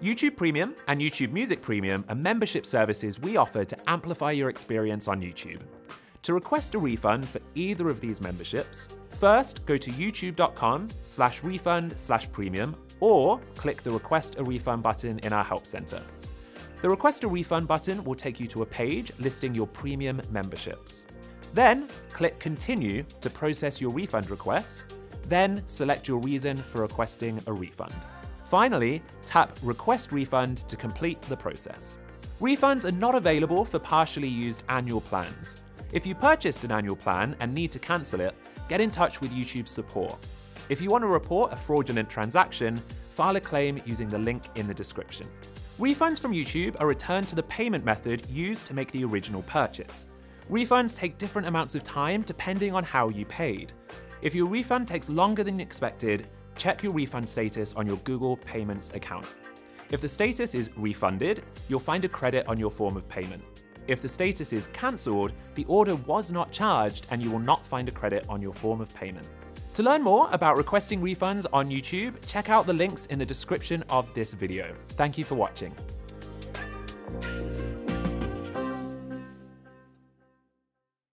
YouTube Premium and YouTube Music Premium are membership services we offer to amplify your experience on YouTube. To request a refund for either of these memberships, first go to youtube.com/refund/premium or click the Request a Refund button in our Help Center. The Request a Refund button will take you to a page listing your premium memberships. Then click Continue to process your refund request, then select your reason for requesting a refund. Finally, tap Request Refund to complete the process. Refunds are not available for partially used annual plans. If you purchased an annual plan and need to cancel it, get in touch with YouTube support. If you want to report a fraudulent transaction, file a claim using the link in the description. Refunds from YouTube are returned to the payment method used to make the original purchase. Refunds take different amounts of time depending on how you paid. If your refund takes longer than expected, check your refund status on your Google Payments account. If the status is refunded, you'll find a credit on your form of payment. If the status is cancelled, the order was not charged and you will not find a credit on your form of payment. To learn more about requesting refunds on YouTube, check out the links in the description of this video. Thank you for watching.